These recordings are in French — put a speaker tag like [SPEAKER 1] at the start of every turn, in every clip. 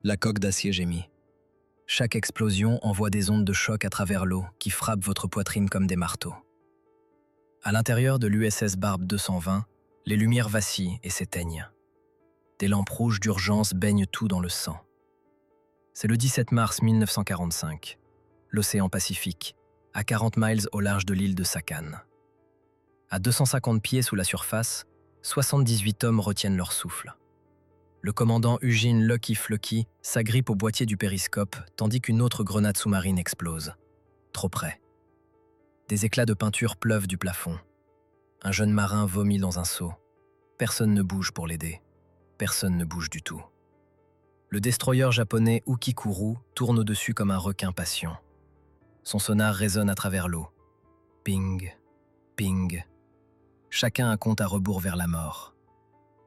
[SPEAKER 1] La coque d'acier gémit. Chaque explosion envoie des ondes de choc à travers l'eau qui frappent votre poitrine comme des marteaux. À l'intérieur de l'USS Barb 220, les lumières vacillent et s'éteignent. Des lampes rouges d'urgence baignent tout dans le sang. C'est le 17 mars 1945, l'océan Pacifique, à 40 miles au large de l'île de Sakhalin. À 250 pieds sous la surface, 78 hommes retiennent leur souffle. Le commandant Eugene Lucky Flucky s'agrippe au boîtier du périscope tandis qu'une autre grenade sous-marine explose. Trop près. Des éclats de peinture pleuvent du plafond. Un jeune marin vomit dans un seau. Personne ne bouge pour l'aider. Personne ne bouge du tout. Le destroyer japonais Ukikuru tourne au-dessus comme un requin patient. Son sonar résonne à travers l'eau. Ping, ping. Chacun un compte à rebours vers la mort.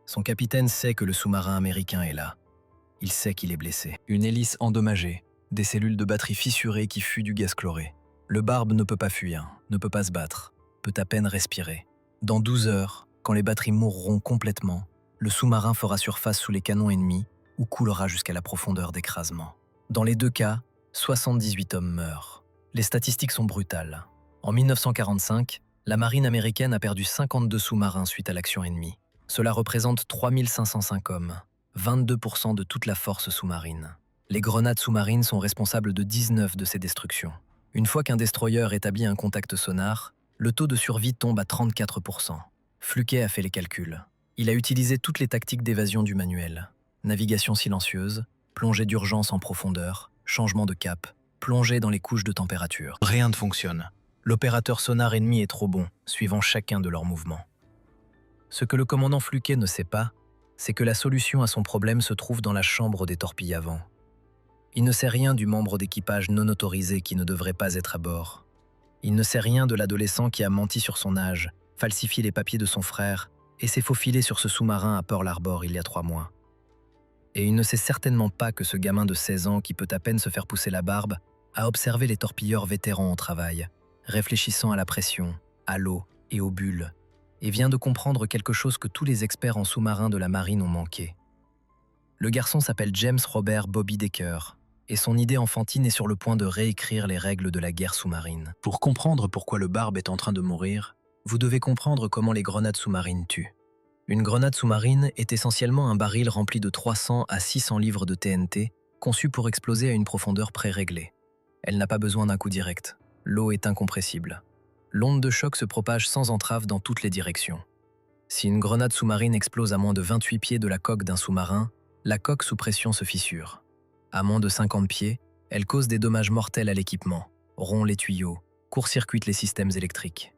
[SPEAKER 1] Son capitaine sait que le sous-marin américain est là. Il sait qu'il est blessé. Une hélice endommagée, des cellules de batterie fissurées qui fuient du gaz chloré. Le Barbe ne peut pas fuir, ne peut pas se battre, peut à peine respirer. Dans 12 heures, quand les batteries mourront complètement, le sous-marin fera surface sous les canons ennemis ou coulera jusqu'à la profondeur d'écrasement. Dans les deux cas, 78 hommes meurent. Les statistiques sont brutales. En 1945, la marine américaine a perdu 52 sous-marins suite à l'action ennemie. Cela représente 3505 hommes, 22% de toute la force sous-marine. Les grenades sous-marines sont responsables de 19 de ces destructions. Une fois qu'un destroyer établit un contact sonar, le taux de survie tombe à 34%. Fluckey a fait les calculs. Il a utilisé toutes les tactiques d'évasion du manuel. Navigation silencieuse, plongée d'urgence en profondeur, changement de cap, plongée dans les couches de température. Rien ne fonctionne. L'opérateur sonar ennemi est trop bon, suivant chacun de leurs mouvements. Ce que le commandant Fluckey ne sait pas, c'est que la solution à son problème se trouve dans la chambre des torpilles avant. Il ne sait rien du membre d'équipage non autorisé qui ne devrait pas être à bord. Il ne sait rien de l'adolescent qui a menti sur son âge, falsifié les papiers de son frère et s'est faufilé sur ce sous-marin à Pearl Harbor il y a 3 mois. Et il ne sait certainement pas que ce gamin de 16 ans qui peut à peine se faire pousser la barbe a observé les torpilleurs vétérans au travail, réfléchissant à la pression, à l'eau et aux bulles, et vient de comprendre quelque chose que tous les experts en sous-marins de la marine ont manqué. Le garçon s'appelle James Robert Bobby Decker, et son idée enfantine est sur le point de réécrire les règles de la guerre sous-marine. Pour comprendre pourquoi le Barbe est en train de mourir, vous devez comprendre comment les grenades sous-marines tuent. Une grenade sous-marine est essentiellement un baril rempli de 300 à 600 livres de TNT, conçu pour exploser à une profondeur pré-réglée. Elle n'a pas besoin d'un coup direct. L'eau est incompressible. L'onde de choc se propage sans entrave dans toutes les directions. Si une grenade sous-marine explose à moins de 28 pieds de la coque d'un sous-marin, la coque sous pression se fissure. À moins de 50 pieds, elle cause des dommages mortels à l'équipement, rompt les tuyaux, court-circuite les systèmes électriques.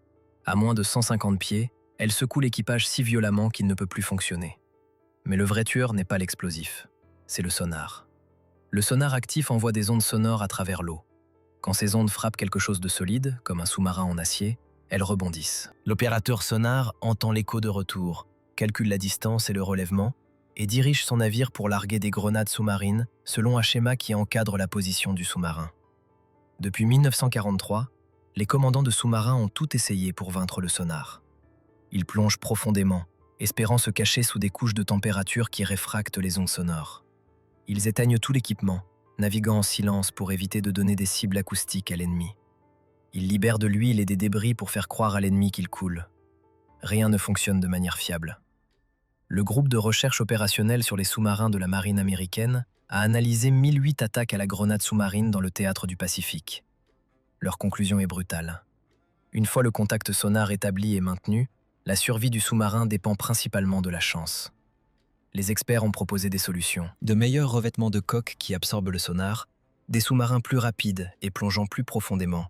[SPEAKER 1] À moins de 150 pieds, elle secoue l'équipage si violemment qu'il ne peut plus fonctionner. Mais le vrai tueur n'est pas l'explosif, c'est le sonar. Le sonar actif envoie des ondes sonores à travers l'eau. Quand ces ondes frappent quelque chose de solide, comme un sous-marin en acier, elles rebondissent. L'opérateur sonar entend l'écho de retour, calcule la distance et le relèvement, et dirige son navire pour larguer des grenades sous-marines selon un schéma qui encadre la position du sous-marin. Depuis 1943, les commandants de sous-marins ont tout essayé pour vaincre le sonar. Ils plongent profondément, espérant se cacher sous des couches de température qui réfractent les ondes sonores. Ils éteignent tout l'équipement, naviguant en silence pour éviter de donner des cibles acoustiques à l'ennemi. Ils libèrent de l'huile et des débris pour faire croire à l'ennemi qu'il coule. Rien ne fonctionne de manière fiable. Le groupe de recherche opérationnelle sur les sous-marins de la marine américaine a analysé 1008 attaques à la grenade sous-marine dans le théâtre du Pacifique. Leur conclusion est brutale. Une fois le contact sonar établi et maintenu, la survie du sous-marin dépend principalement de la chance. Les experts ont proposé des solutions. De meilleurs revêtements de coque qui absorbent le sonar, des sous-marins plus rapides et plongeant plus profondément,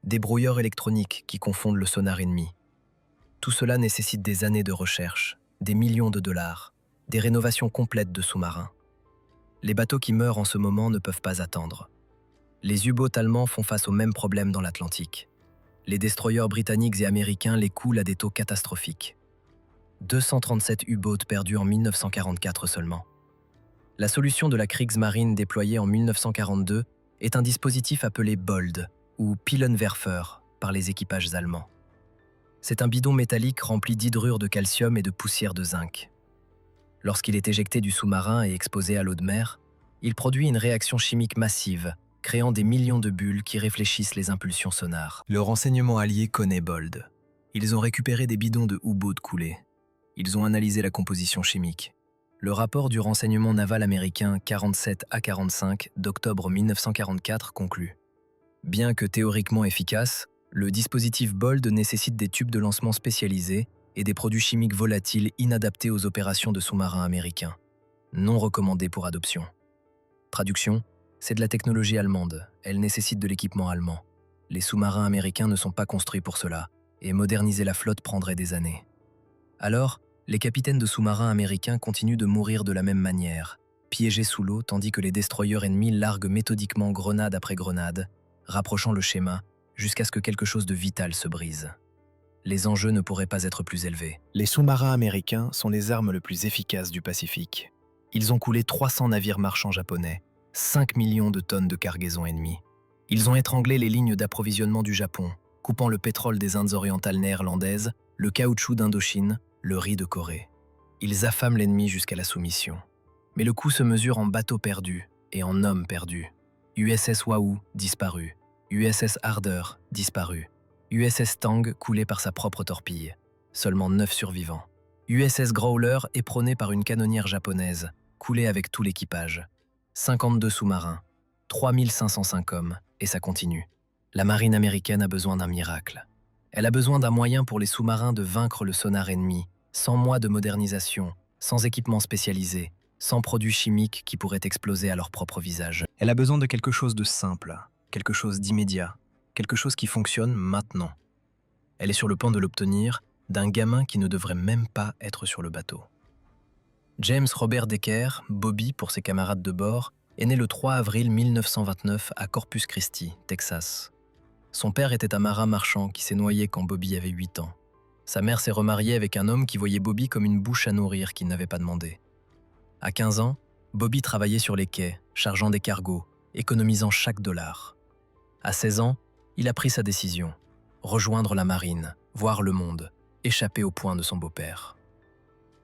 [SPEAKER 1] des brouilleurs électroniques qui confondent le sonar ennemi. Tout cela nécessite des années de recherche, des millions de dollars, des rénovations complètes de sous-marins. Les bateaux qui meurent en ce moment ne peuvent pas attendre. Les U-boats allemands font face au même problème dans l'Atlantique. Les destroyers britanniques et américains les coulent à des taux catastrophiques. 237 U-boats perdus en 1944 seulement. La solution de la Kriegsmarine déployée en 1942 est un dispositif appelé BOLD, ou Pillenwerfer, par les équipages allemands. C'est un bidon métallique rempli d'hydrure de calcium et de poussière de zinc. Lorsqu'il est éjecté du sous-marin et exposé à l'eau de mer, Il produit une réaction chimique massive, créant des millions de bulles qui réfléchissent les impulsions sonores. Le renseignement allié connaît Bold. Ils ont récupéré des bidons de U-boat coulés. Ils ont analysé la composition chimique. Le rapport du renseignement naval américain 47A45 d'octobre 1944 conclut. Bien que théoriquement efficace, le dispositif Bold nécessite des tubes de lancement spécialisés et des produits chimiques volatiles inadaptés aux opérations de sous-marins américains, non recommandés pour adoption. Traduction, c'est de la technologie allemande, elle nécessite de l'équipement allemand. Les sous-marins américains ne sont pas construits pour cela, et moderniser la flotte prendrait des années. Alors, les capitaines de sous-marins américains continuent de mourir de la même manière, piégés sous l'eau tandis que les destroyers ennemis larguent méthodiquement grenade après grenade, rapprochant le schéma jusqu'à ce que quelque chose de vital se brise. Les enjeux ne pourraient pas être plus élevés. Les sous-marins américains sont les armes les plus efficaces du Pacifique. Ils ont coulé 300 navires marchands japonais, 5 millions de tonnes de cargaisons ennemies. Ils ont étranglé les lignes d'approvisionnement du Japon, coupant le pétrole des Indes orientales néerlandaises, le caoutchouc d'Indochine, le riz de Corée. Ils affament l'ennemi jusqu'à la soumission. Mais le coût se mesure en bateaux perdus et en hommes perdus. USS Wahoo, disparu. USS Harder, disparu. USS Tang, coulé par sa propre torpille. Seulement 9 survivants. USS Growler, éperonné par une canonnière japonaise, coulé avec tout l'équipage. 52 sous-marins, 3505 hommes, et ça continue. La marine américaine a besoin d'un miracle. Elle a besoin d'un moyen pour les sous-marins de vaincre le sonar ennemi, sans mois de modernisation, sans équipement spécialisé, sans produits chimiques qui pourraient exploser à leur propre visage. Elle a besoin de quelque chose de simple, quelque chose d'immédiat, quelque chose qui fonctionne maintenant. Elle est sur le point de l'obtenir d'un gamin qui ne devrait même pas être sur le bateau. James Robert Decker, Bobby pour ses camarades de bord, est né le 3 avril 1929 à Corpus Christi, Texas. Son père était un marin marchand qui s'est noyé quand Bobby avait 8 ans. Sa mère s'est remariée avec un homme qui voyait Bobby comme une bouche à nourrir qu'il n'avait pas demandé. À 15 ans, Bobby travaillait sur les quais, chargeant des cargos, économisant chaque dollar. À 16 ans, il a pris sa décision. Rejoindre la marine, voir le monde, échapper au poing de son beau-père.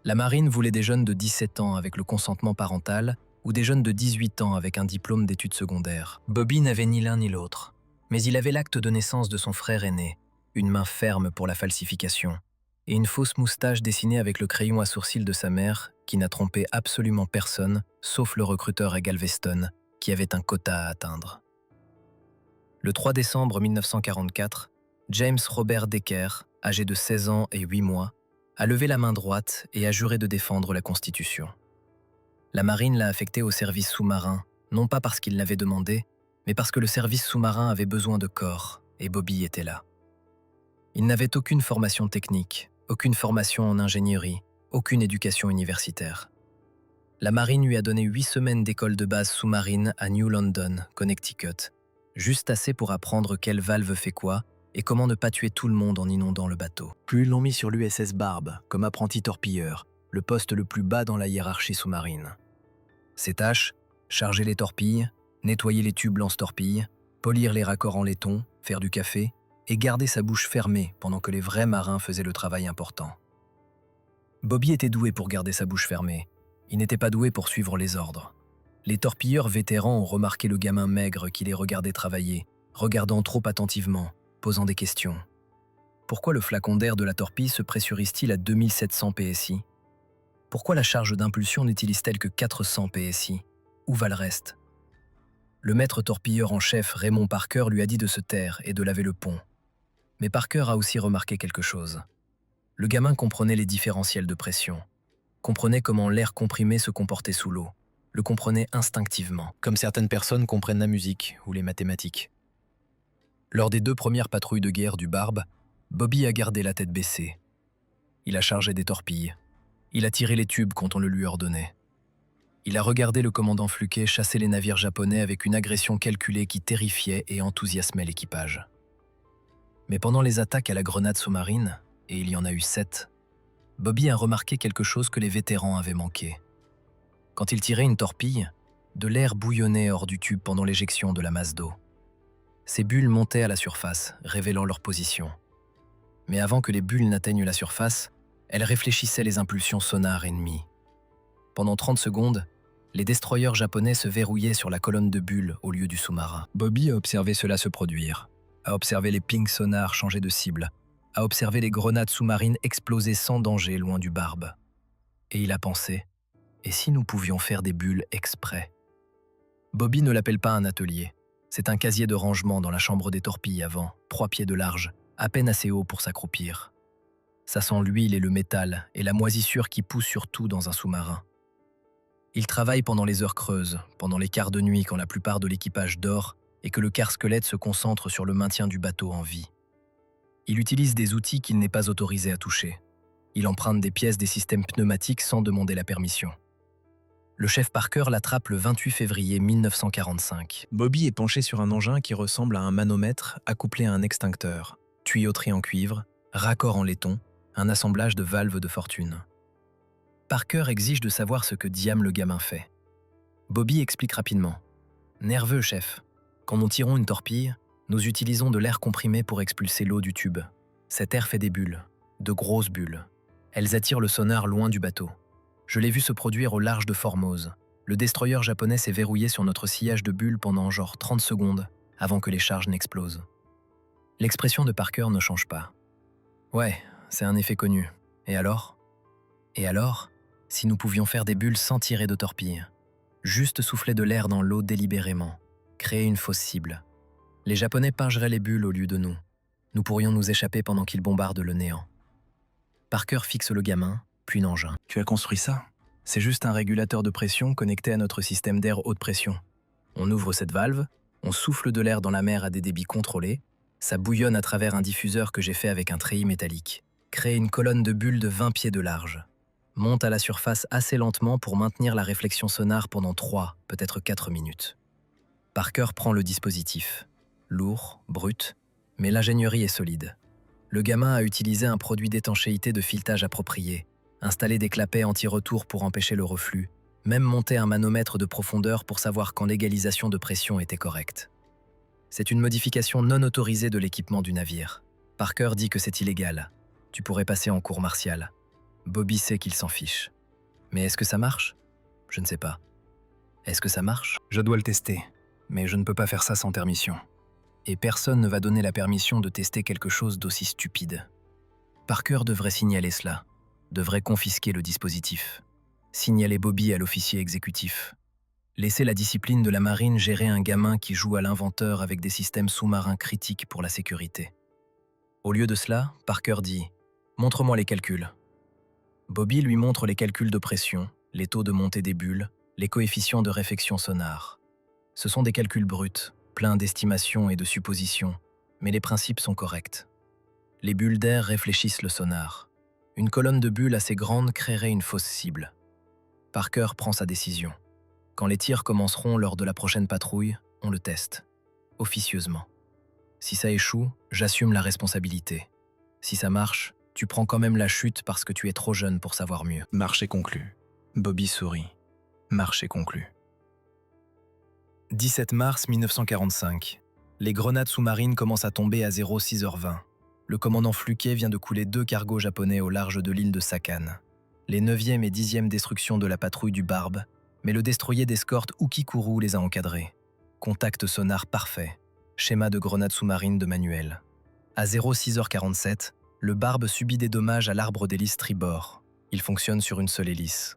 [SPEAKER 1] La marine voulait des jeunes de 17 ans avec le consentement parental ou des jeunes de 18 ans avec un diplôme d'études secondaires. Bobby n'avait ni l'un ni l'autre, mais il avait l'acte de naissance de son frère aîné, une main ferme pour la falsification, et une fausse moustache dessinée avec le crayon à sourcils de sa mère qui n'a trompé absolument personne, sauf le recruteur à Galveston, qui avait un quota à atteindre. Le 3 décembre 1944, James Robert Decker, âgé de 16 ans et 8 mois, a levé la main droite et a juré de défendre la Constitution. La marine l'a affecté au service sous-marin, non pas parce qu'il l'avait demandé, mais parce que le service sous-marin avait besoin de corps, et Bobby était là. Il n'avait aucune formation technique, aucune formation en ingénierie, aucune éducation universitaire. La marine lui a donné 8 semaines d'école de base sous-marine à New London, Connecticut, juste assez pour apprendre quelle valve fait quoi et comment ne pas tuer tout le monde en inondant le bateau. Puis ils l'ont mis sur l'USS Barb, comme apprenti torpilleur, le poste le plus bas dans la hiérarchie sous-marine. Ses tâches, charger les torpilles, nettoyer les tubes lance-torpilles, polir les raccords en laiton, faire du café, et garder sa bouche fermée pendant que les vrais marins faisaient le travail important. Bobby était doué pour garder sa bouche fermée. Il n'était pas doué pour suivre les ordres. Les torpilleurs vétérans ont remarqué le gamin maigre qui les regardait travailler, regardant trop attentivement, posant des questions. Pourquoi le flacon d'air de la torpille se pressurise-t-il à 2700 PSI? Pourquoi la charge d'impulsion n'utilise-t-elle que 400 PSI? Où va le reste? Le maître torpilleur en chef, Raymond Parker, lui a dit de se taire et de laver le pont. Mais Parker a aussi remarqué quelque chose. Le gamin comprenait les différentiels de pression, comprenait comment l'air comprimé se comportait sous l'eau, le comprenait instinctivement, comme certaines personnes comprennent la musique ou les mathématiques. Lors des 2 premières patrouilles de guerre du Barbe, Bobby a gardé la tête baissée. Il a chargé des torpilles. Il a tiré les tubes quand on le lui ordonnait. Il a regardé le commandant Fluke chasser les navires japonais avec une agression calculée qui terrifiait et enthousiasmait l'équipage. Mais pendant les attaques à la grenade sous-marine, et il y en a eu 7, Bobby a remarqué quelque chose que les vétérans avaient manqué. Quand il tirait une torpille, de l'air bouillonnait hors du tube pendant l'éjection de la masse d'eau. Ces bulles montaient à la surface, révélant leur position. Mais avant que les bulles n'atteignent la surface, elles réfléchissaient les impulsions sonars ennemies. Pendant 30 secondes, Les destroyers japonais se verrouillaient sur la colonne de bulles au lieu du sous-marin. Bobby a observé cela se produire, a observé les pings sonars changer de cible, a observé les grenades sous-marines exploser sans danger loin du Barbe. Et il a pensé, et si nous pouvions faire des bulles exprès? Bobby ne l'appelle pas un atelier. C'est un casier de rangement dans la chambre des torpilles avant, 3 pieds de large, à peine assez haut pour s'accroupir. Ça sent l'huile et le métal et la moisissure qui pousse sur tout dans un sous-marin. Il travaille pendant les heures creuses, pendant les quarts de nuit quand la plupart de l'équipage dort et que le quart-squelette se concentre sur le maintien du bateau en vie. Il utilise des outils qu'il n'est pas autorisé à toucher. Il emprunte des pièces des systèmes pneumatiques sans demander la permission. Le chef Parker l'attrape le 28 février 1945.
[SPEAKER 2] Bobby est penché sur un engin qui ressemble à un manomètre accouplé à un extincteur, tuyauterie en cuivre, raccord en laiton, un assemblage de valves de fortune. Parker exige de savoir ce que diable le gamin fait. Bobby explique rapidement. « Nerveux, chef. Quand nous tirons une torpille, nous utilisons de l'air comprimé pour expulser l'eau du tube. Cet air fait des bulles, de grosses bulles. Elles attirent le sonar loin du bateau. Je l'ai vu se produire au large de Formose. Le destroyer japonais s'est verrouillé sur notre sillage de bulles pendant genre 30 secondes avant que les charges n'explosent. » L'expression de Parker ne change pas. « Ouais, c'est un effet connu. Et alors ? Et alors, si nous pouvions faire des bulles sans tirer de torpille, juste souffler de l'air dans l'eau délibérément, créer une fausse cible. Les Japonais pingeraient les bulles au lieu de nous. Nous pourrions nous échapper pendant qu'ils bombardent le néant. » Parker fixe le gamin, puis l'engin. « Tu as construit ça ? C'est juste un régulateur de pression connecté à notre système d'air haute pression. On ouvre cette valve, on souffle de l'air dans la mer à des débits contrôlés, ça bouillonne à travers un diffuseur que j'ai fait avec un treillis métallique. Crée une colonne de bulles de 20 pieds de large. Monte à la surface assez lentement pour maintenir la réflexion sonar pendant 3, peut-être 4 minutes. » Parker prend le dispositif. Lourd, brut, mais l'ingénierie est solide. Le gamin a utilisé un produit d'étanchéité de filetage approprié, installé des clapets anti-retour pour empêcher le reflux, même monté un manomètre de profondeur pour savoir quand l'égalisation de pression était correcte. C'est une modification non autorisée de l'équipement du navire. Parker dit que c'est illégal. Tu pourrais passer en cour martiale. Bobby sait qu'il s'en fiche. Mais est-ce que ça marche? Je ne sais pas. Est-ce que ça marche? Je dois le tester, mais je ne peux pas faire ça sans permission. Et personne ne va donner la permission de tester quelque chose d'aussi stupide. Parker devrait signaler cela, devrait confisquer le dispositif, signaler Bobby à l'officier exécutif, laisser la discipline de la marine gérer un gamin qui joue à l'inventeur avec des systèmes sous-marins critiques pour la sécurité. Au lieu de cela, Parker dit « Montre-moi les calculs ». Bobby lui montre les calculs de pression, les taux de montée des bulles, les coefficients de réflexion sonar. Ce sont des calculs bruts, pleins d'estimations et de suppositions, mais les principes sont corrects. Les bulles d'air réfléchissent le sonar. Une colonne de bulles assez grande créerait une fausse cible. Parker prend sa décision. Quand les tirs commenceront lors de la prochaine patrouille, on le teste, officieusement. Si ça échoue, j'assume la responsabilité. Si ça marche, tu prends quand même la chute parce que tu es trop jeune pour savoir mieux. Marché conclu. Bobby sourit. Marché conclu. 17 mars 1945. Les grenades sous-marines commencent à tomber à 06h20. Le commandant Fluquet vient de couler 2 cargos japonais au large de l'île de Sakane. Les 9e et 10e destructions de la patrouille du Barbe, mais le destroyer d'escorte Ukikuru les a encadrés. Contact sonar parfait. Schéma de grenade sous-marine de manuel. À 06h47, le Barbe subit des dommages à l'arbre d'hélice tribord. Il fonctionne sur une seule hélice.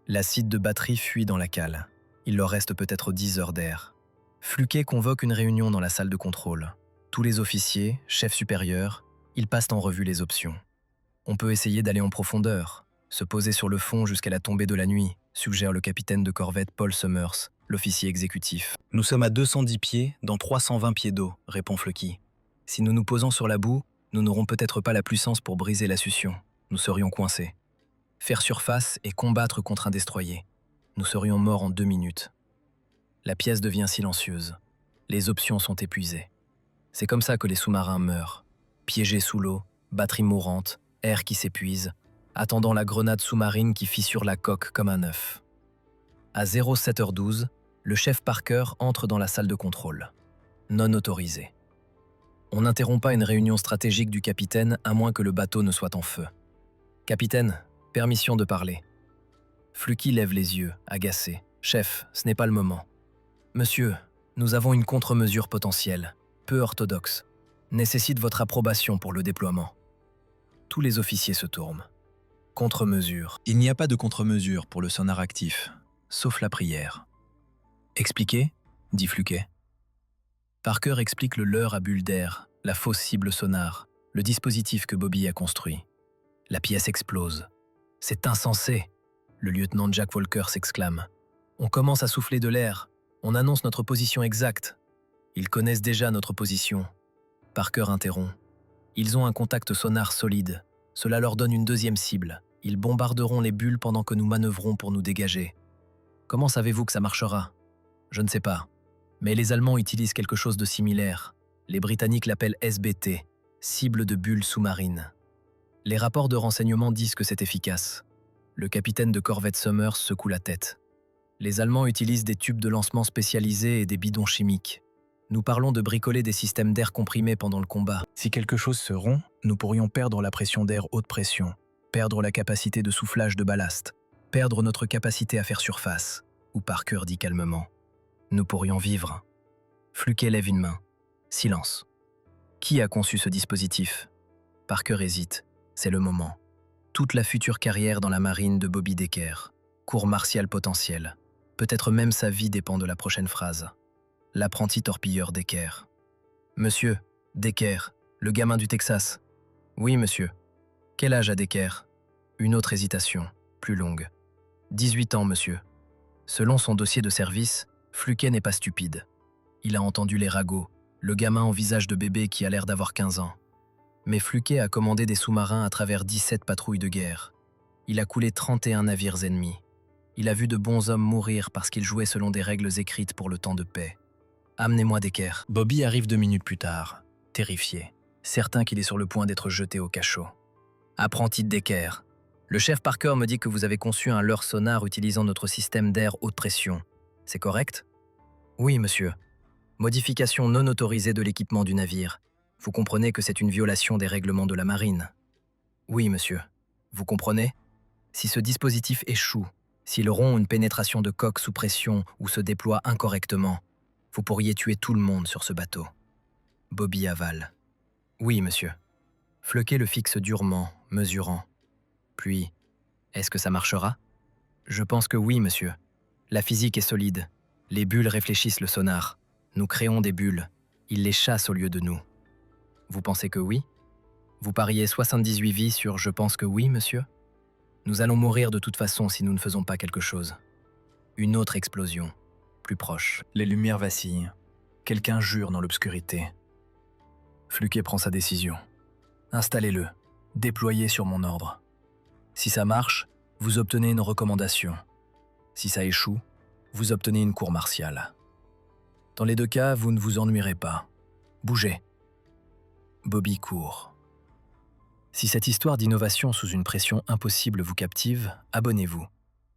[SPEAKER 2] L'acide de batterie fuit dans la cale. Il leur reste peut-être 10 heures d'air. Fluquet convoque une réunion dans la salle de contrôle. Tous les officiers, chefs supérieurs, ils passent en revue les options. On peut essayer d'aller en profondeur, se poser sur le fond jusqu'à la tombée de la nuit, suggère le capitaine de corvette Paul Summers, l'officier exécutif. Nous sommes à 210 pieds dans 320 pieds d'eau, répond Fluky. Si nous nous posons sur la boue, nous n'aurons peut-être pas la puissance pour briser la succion. Nous serions coincés. Faire surface et combattre contre un destroyer. Nous serions morts en 2 minutes. La pièce devient silencieuse. Les options sont épuisées. C'est comme ça que les sous-marins meurent. Piégés sous l'eau, batterie mourante, air qui s'épuise, attendant la grenade sous-marine qui fissure la coque comme un œuf. À 07h12, le chef Parker entre dans la salle de contrôle. Non autorisé. On n'interrompt pas une réunion stratégique du capitaine à moins que le bateau ne soit en feu. « Capitaine, permission de parler. » Fluky lève les yeux, agacé,
[SPEAKER 1] Chef, ce n'est pas le moment. Monsieur, nous avons une contre-mesure potentielle, peu orthodoxe. Nécessite votre approbation pour le déploiement. Tous les officiers se tournent. Contre-mesure.
[SPEAKER 2] Il n'y a pas de contre-mesure pour le sonar actif, sauf la prière.
[SPEAKER 1] Expliquez, dit Fluquet. Parker explique le leurre à bulle d'air, la fausse cible sonar, le dispositif que Bobby a construit. La pièce explose. C'est insensé, le lieutenant Jack Walker s'exclame. On commence à souffler de l'air. On annonce notre position exacte. Ils connaissent déjà notre position. Parker interrompt. Ils ont un contact sonar solide. Cela leur donne une deuxième cible. Ils bombarderont les bulles pendant que nous manœuvrons pour nous dégager. Comment savez-vous que ça marchera? Je ne sais pas. Mais les Allemands utilisent quelque chose de similaire. Les Britanniques l'appellent SBT, cible de bulles sous-marines. Les rapports de renseignement disent que c'est efficace. Le capitaine de corvette Summers secoue la tête. Les Allemands utilisent des tubes de lancement spécialisés et des bidons chimiques. Nous parlons de bricoler des systèmes d'air comprimés pendant le combat.
[SPEAKER 2] Si quelque chose se rompt, nous pourrions perdre la pression d'air haute pression, perdre la capacité de soufflage de ballast, perdre notre capacité à faire surface. Ou Parker dit calmement. Nous pourrions vivre. Fluquet lève une main. Silence. Qui a conçu ce dispositif? Parker hésite. C'est le moment. Toute la future carrière dans la marine de Bobby Decker. Cours martial potentiel. Peut-être même sa vie dépend de la prochaine phrase. L'apprenti torpilleur Decker. Monsieur, Decker, le gamin du Texas. Oui, monsieur. Quel âge a Decker? Une autre hésitation, plus longue. 18 ans, monsieur. Selon son dossier de service, Fluquet n'est pas stupide. Il a entendu les ragots, le gamin en visage de bébé qui a l'air d'avoir 15 ans. Mais Fluquet a commandé des sous-marins à travers 17 patrouilles de guerre. Il a coulé 31 navires ennemis. Il a vu de bons hommes mourir parce qu'ils jouaient selon des règles écrites pour le temps de paix. Amenez-moi Decker. Bobby arrive 2 minutes plus tard,
[SPEAKER 1] Terrifié, certain qu'il est sur le point d'être jeté au cachot. Apprenti de Decker. Le chef Parker me dit que vous avez conçu un leurre sonar utilisant notre système d'air haute pression. C'est correct? Oui, monsieur. Modification non autorisée de l'équipement du navire. Vous comprenez que c'est une violation des règlements de la marine. Oui, monsieur. Vous comprenez? Si ce dispositif échoue, s'il rompt une pénétration de coque sous pression ou se déploie incorrectement, vous pourriez tuer tout le monde sur ce bateau. Bobby avale. Oui, monsieur. Fluquet le fixe durement, mesurant. Puis, est-ce que ça marchera? Je pense que oui, monsieur. La physique est solide. Les bulles réfléchissent le sonar. Nous créons des bulles. Ils les chassent au lieu de nous. Vous pensez que oui? Vous pariez 78 vies sur « je pense que oui, monsieur » ? Nous allons mourir de toute façon si nous ne faisons pas quelque chose. Une autre explosion, plus proche.
[SPEAKER 2] les lumières vacillent. Quelqu'un jure dans l'obscurité.
[SPEAKER 1] Fluquet prend sa décision. Installez-le, déployez sur mon ordre. Si ça marche, vous obtenez une recommandation. Si ça échoue, vous obtenez une cour martiale. Dans les deux cas, vous ne vous ennuierez pas. Bougez. Bobby court. Si cette histoire d'innovation sous une pression impossible vous captive, abonnez-vous.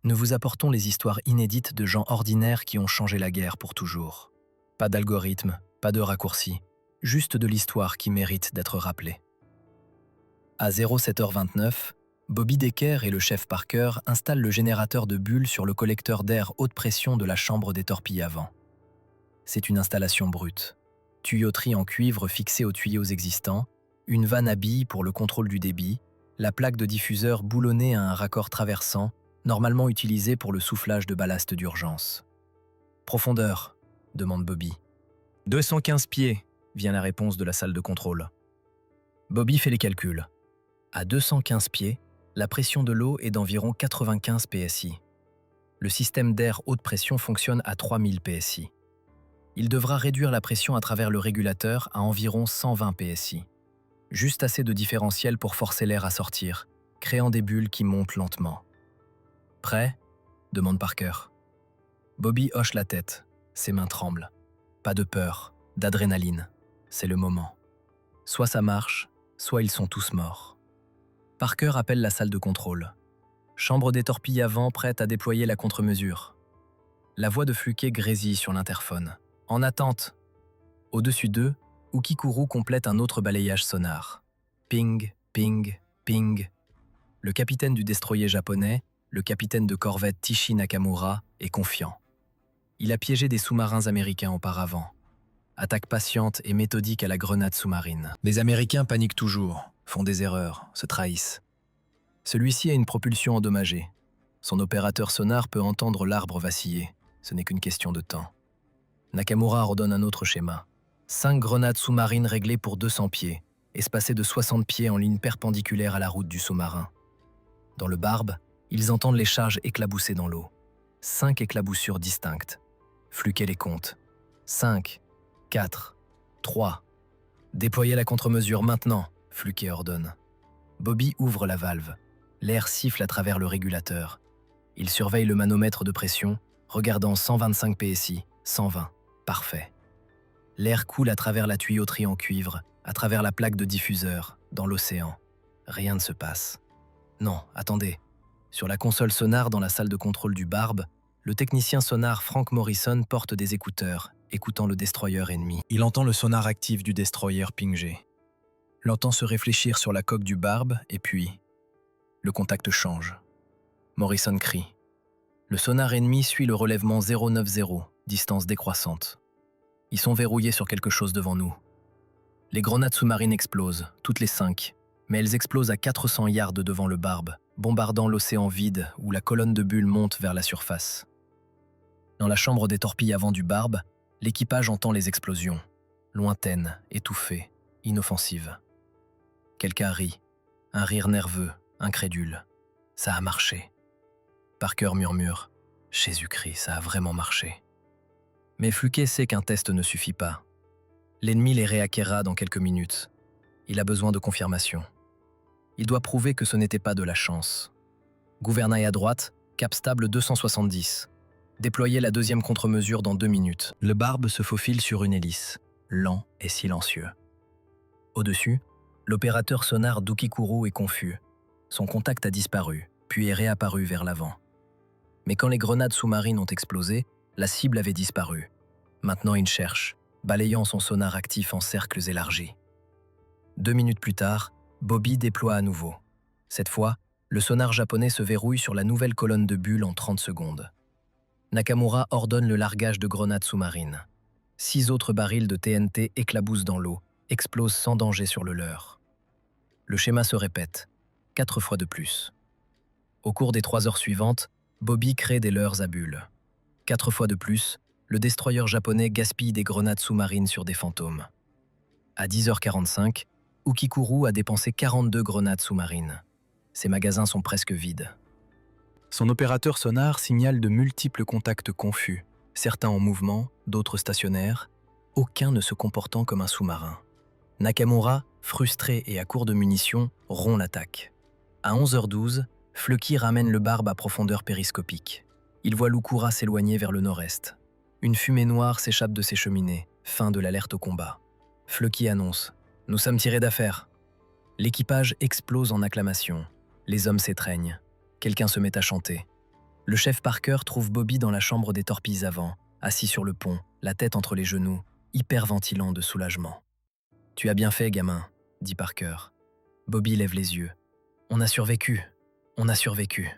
[SPEAKER 1] Nous vous apportons les histoires inédites de gens ordinaires qui ont changé la guerre pour toujours. Pas d'algorithme, pas de raccourci, juste de l'histoire qui mérite d'être rappelée. À 07h29, Bobby Decker et le chef Parker installent le générateur de bulles sur le collecteur d'air haute pression de la chambre des torpilles avant. C'est une installation brute. Tuyauterie en cuivre fixée aux tuyaux existants, une vanne à billes pour le contrôle du débit, la plaque de diffuseur boulonnée à un raccord traversant, normalement utilisé pour le soufflage de ballast d'urgence. « Profondeur ?» demande Bobby. « 215 pieds », vient la réponse de la salle de contrôle. Bobby fait les calculs. À 215 pieds, la pression de l'eau est d'environ 95 psi. Le système d'air haute pression fonctionne à 3000 psi. Il devra réduire la pression à travers le régulateur à environ 120 psi. Juste assez de différentiel pour forcer l'air à sortir, créant des bulles qui montent lentement. « Prêt ?» demande Parker. Bobby hoche la tête, ses mains tremblent. Pas de peur, d'adrénaline. C'est le moment. Soit ça marche, soit ils sont tous morts. Parker appelle la salle de contrôle. Chambre des torpilles avant prête à déployer la contre-mesure. La voix de Fluquet grésille sur l'interphone. En attente. Au-dessus d'eux, Ukikuru complète un autre balayage sonar. Ping, ping, ping. Le capitaine du destroyer japonais, le capitaine de corvette Tishi Nakamura est confiant. Il a piégé des sous-marins américains auparavant. Attaque patiente et méthodique à la grenade sous-marine. Les Américains paniquent toujours, font des erreurs, se trahissent. Celui-ci a une propulsion endommagée. Son opérateur sonar peut entendre l'arbre vaciller. Ce n'est qu'une question de temps. Nakamura redonne un autre schéma. 5 grenades sous-marines réglées pour 200 pieds, espacées de 60 pieds en ligne perpendiculaire à la route du sous-marin. Dans le barbe, ils entendent les charges éclabousser dans l'eau. 5 éclaboussures distinctes. Fluquet les compte. 5, 4, 3. Déployez la contre-mesure maintenant, Fluquet ordonne. Bobby ouvre la valve. L'air siffle à travers le régulateur. Il surveille le manomètre de pression, regardant 125 PSI, 120. Parfait. L'air coule à travers la tuyauterie en cuivre, à travers la plaque de diffuseur, dans l'océan. Rien ne se passe. Non, attendez. Sur la console sonar dans la salle de contrôle du barbe, le technicien sonar Frank Morrison porte des écouteurs, écoutant le destroyer ennemi.
[SPEAKER 2] Il entend le sonar actif du destroyer pinger. L'entend se réfléchir sur la coque du barbe et puis... Le contact change. Morrison crie. Le sonar ennemi suit le relèvement 090, distance décroissante. Ils sont verrouillés sur quelque chose devant nous. Les grenades sous-marines explosent, toutes les 5, mais elles explosent à 400 yards devant le barbe, bombardant l'océan vide où la colonne de bulles monte vers la surface. Dans la chambre des torpilles avant du barbe, l'équipage entend les explosions, lointaines, étouffées, inoffensives. Quelqu'un rit, un rire nerveux, incrédule. Ça a marché. Parker murmure, « Jésus-Christ, ça a vraiment marché. » Mais Fluquet sait qu'un test ne suffit pas. L'ennemi les réacquérera dans quelques minutes. Il a besoin de confirmation. Il doit prouver que ce n'était pas de la chance. Gouvernail à droite, cap stable 270. Déployez la deuxième contre-mesure dans 2 minutes. Le barbe se faufile sur une hélice, lent et silencieux. Au-dessus, l'opérateur sonar d'Ukikuru est confus. Son contact a disparu, puis est réapparu vers l'avant. Mais quand les grenades sous-marines ont explosé, la cible avait disparu. Maintenant il cherche, balayant son sonar actif en cercles élargis. 2 minutes plus tard, Bobby déploie à nouveau. Cette fois, le sonar japonais se verrouille sur la nouvelle colonne de bulles en 30 secondes. Nakamura ordonne le largage de grenades sous-marines. 6 autres barils de TNT éclaboussent dans l'eau, explosent sans danger sur le leur. Le schéma se répète, 4 fois de plus. Au cours des 3 heures suivantes, Bobby crée des leurres à bulles. 4 fois de plus, le destroyer japonais gaspille des grenades sous-marines sur des fantômes. À 10h45, Ukikuru a dépensé 42 grenades sous-marines. Ses magasins sont presque vides. Son opérateur sonar signale de multiples contacts confus, certains en mouvement, d'autres stationnaires, aucun ne se comportant comme un sous-marin. Nakamura, frustré et à court de munitions, rompt l'attaque. À 11h12, Fluky ramène le barbe à profondeur périscopique. Il voit l'Ukura s'éloigner vers le nord-est. Une fumée noire s'échappe de ses cheminées, fin de l'alerte au combat. Fluky annonce « Nous sommes tirés d'affaire ». L'équipage explose en acclamations. Les hommes s'étreignent. Quelqu'un se met à chanter. Le chef Parker trouve Bobby dans la chambre des torpilles avant, assis sur le pont, la tête entre les genoux, hyperventilant de soulagement. « Tu as bien fait, gamin », dit Parker. Bobby lève les yeux. « On a survécu. On a survécu. »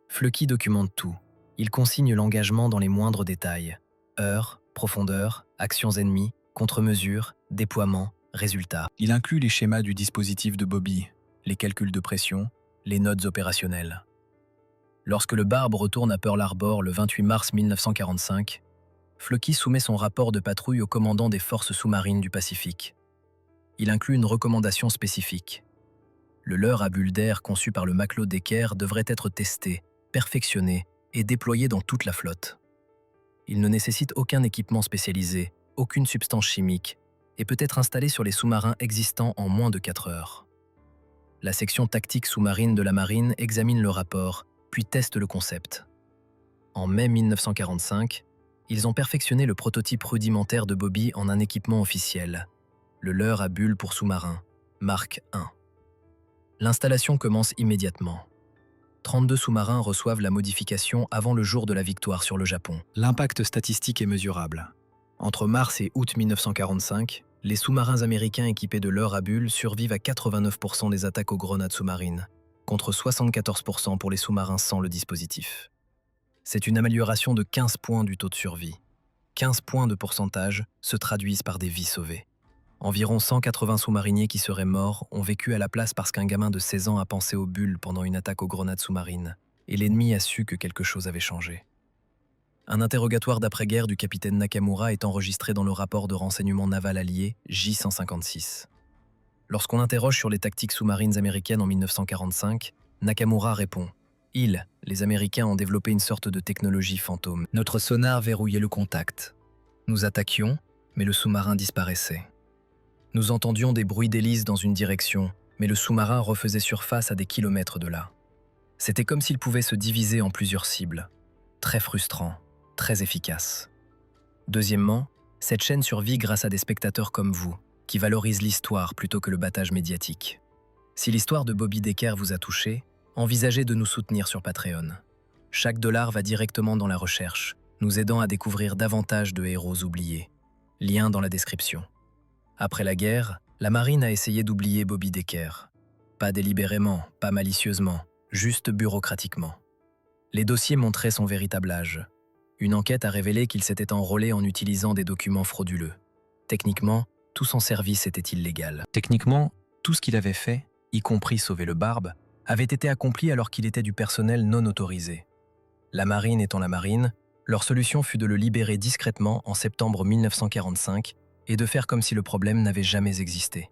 [SPEAKER 2] Fluky documente tout. Il consigne l'engagement dans les moindres détails. Heures, profondeur, actions ennemies, contre-mesures, déploiement, résultats. Il inclut les schémas du dispositif de Bobby, les calculs de pression, les notes opérationnelles. Lorsque le barbe retourne à Pearl Harbor le 28 mars 1945, Fluky soumet son rapport de patrouille au commandant des forces sous-marines du Pacifique. Il inclut une recommandation spécifique. Le leurre à bulles d'air conçu par le matelot Decker devrait être testé, perfectionné et déployé dans toute la flotte. Il ne nécessite aucun équipement spécialisé, aucune substance chimique, et peut être installé sur les sous-marins existants en moins de 4 heures. La section tactique sous-marine de la marine examine le rapport, puis teste le concept. En mai 1945, ils ont perfectionné le prototype rudimentaire de Bobby en un équipement officiel, le leurre à bulles pour sous-marins, Mark I. L'installation commence immédiatement. 32 sous-marins reçoivent la modification avant le jour de la victoire sur le Japon. L'impact statistique est mesurable. Entre mars et août 1945, les sous-marins américains équipés de leurres à bulles survivent à 89% des attaques aux grenades sous-marines, contre 74% pour les sous-marins sans le dispositif. C'est une amélioration de 15 points du taux de survie. 15 points de pourcentage se traduisent par des vies sauvées. Environ 180 sous-mariniers qui seraient morts ont vécu à la place parce qu'un gamin de 16 ans a pensé aux bulles pendant une attaque aux grenades sous-marines, et l'ennemi a su que quelque chose avait changé. Un interrogatoire d'après-guerre du capitaine Nakamura est enregistré dans le rapport de renseignement naval allié J-156. Lorsqu'on interroge sur les tactiques sous-marines américaines en 1945, Nakamura répond « les Américains ont développé une sorte de technologie fantôme. Notre sonar verrouillait le contact. Nous attaquions, mais le sous-marin disparaissait. Nous entendions des bruits d'hélice dans une direction, mais le sous-marin refaisait surface à des kilomètres de là. C'était comme s'il pouvait se diviser en plusieurs cibles. Très frustrant, très efficace. Deuxièmement, cette chaîne survit grâce à des spectateurs comme vous, qui valorisent l'histoire plutôt que le battage médiatique. Si l'histoire de Bobby Decker vous a touché, envisagez de nous soutenir sur Patreon. Chaque dollar va directement dans la recherche, nous aidant à découvrir davantage de héros oubliés. Lien dans la description. Après la guerre, la marine a essayé d'oublier Bobby Decker. Pas délibérément, pas malicieusement, juste bureaucratiquement. Les dossiers montraient son véritable âge. Une enquête a révélé qu'il s'était enrôlé en utilisant des documents frauduleux. Techniquement, tout son service était illégal. Techniquement, tout ce qu'il avait fait, y compris sauver le Barbe, avait été accompli alors qu'il était du personnel non autorisé. La marine étant la marine, leur solution fut de le libérer discrètement en septembre 1945 et de faire comme si le problème n'avait jamais existé.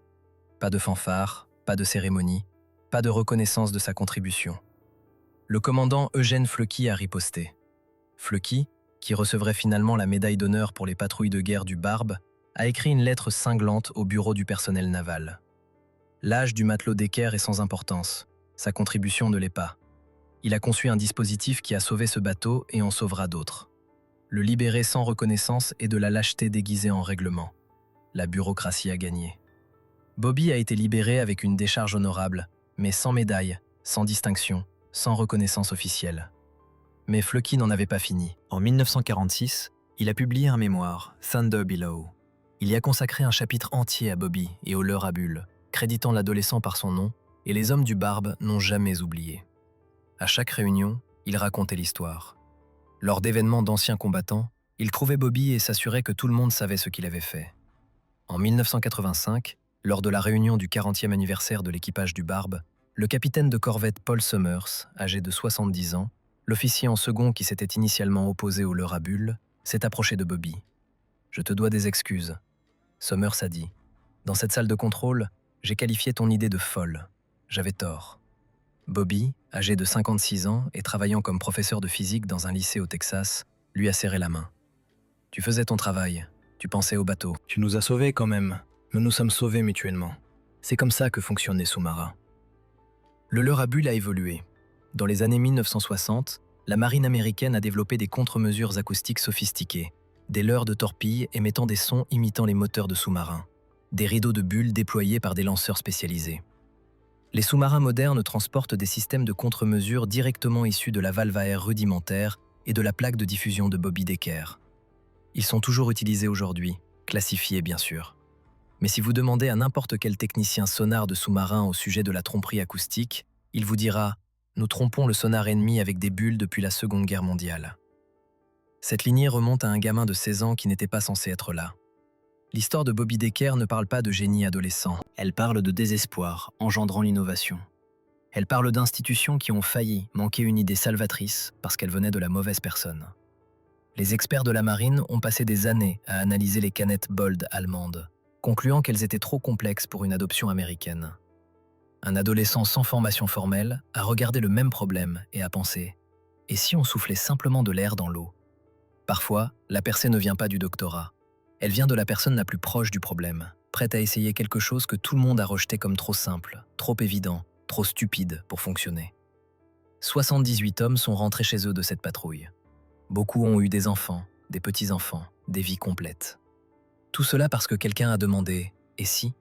[SPEAKER 2] Pas de fanfare, pas de cérémonie, pas de reconnaissance de sa contribution. Le commandant Eugène Fleuqui a riposté. Fleuqui, qui recevrait finalement la médaille d'honneur pour les patrouilles de guerre du Barbe, a écrit une lettre cinglante au bureau du personnel naval. L'âge du matelot Decker est sans importance, sa contribution ne l'est pas. Il a conçu un dispositif qui a sauvé ce bateau et en sauvera d'autres. Le libérer sans reconnaissance est de la lâcheté déguisée en règlement. La bureaucratie a gagné. Bobby a été libéré avec une décharge honorable, mais sans médaille, sans distinction, sans reconnaissance officielle. Mais Fleuqui n'en avait pas fini. En 1946, il a publié un mémoire, Thunder Below. Il y a consacré un chapitre entier à Bobby et au leurre à bulles, créditant l'adolescent par son nom, et les hommes du Barbe n'ont jamais oublié. À chaque réunion, il racontait l'histoire. Lors d'événements d'anciens combattants, il trouvait Bobby et s'assurait que tout le monde savait ce qu'il avait fait. En 1985, lors de la réunion du 40e anniversaire de l'équipage du Barbe, le capitaine de corvette Paul Summers, âgé de 70 ans, l'officier en second qui s'était initialement opposé au leurre à bulles, s'est approché de Bobby. « Je te dois des excuses. » Summers a dit. « Dans cette salle de contrôle, j'ai qualifié ton idée de folle. J'avais tort. » Bobby, âgé de 56 ans et travaillant comme professeur de physique dans un lycée au Texas, lui a serré la main. « Tu faisais ton travail. Tu pensais au bateau. Tu nous as sauvés quand même. Nous nous sommes sauvés mutuellement. C'est comme ça que fonctionnent les sous-marins. » Le leurre à bulles a évolué. Dans les années 1960, la marine américaine a développé des contre-mesures acoustiques sophistiquées, des leurres de torpilles émettant des sons imitant les moteurs de sous-marins, des rideaux de bulles déployés par des lanceurs spécialisés. Les sous-marins modernes transportent des systèmes de contre-mesures directement issus de la valve à air rudimentaire et de la plaque de diffusion de Bobby Decker. Ils sont toujours utilisés aujourd'hui, classifiés bien sûr. Mais si vous demandez à n'importe quel technicien sonar de sous-marin au sujet de la tromperie acoustique, il vous dira « Nous trompons le sonar ennemi avec des bulles depuis la Seconde Guerre mondiale ». Cette lignée remonte à un gamin de 16 ans qui n'était pas censé être là. L'histoire de Bobby Decker ne parle pas de génie adolescent. Elle parle de désespoir, engendrant l'innovation. Elle parle d'institutions qui ont failli manquer une idée salvatrice parce qu'elle venait de la mauvaise personne. Les experts de la marine ont passé des années à analyser les canettes Bold allemandes, concluant qu'elles étaient trop complexes pour une adoption américaine. Un adolescent sans formation formelle a regardé le même problème et a pensé « Et si on soufflait simplement de l'air dans l'eau ?» Parfois, la percée ne vient pas du doctorat. Elle vient de la personne la plus proche du problème, prête à essayer quelque chose que tout le monde a rejeté comme trop simple, trop évident, trop stupide pour fonctionner. 78 hommes sont rentrés chez eux de cette patrouille. Beaucoup ont eu des enfants, des petits-enfants, des vies complètes. Tout cela parce que quelqu'un a demandé « Et si ?»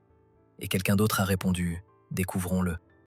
[SPEAKER 2] et quelqu'un d'autre a répondu « Découvrons-le ».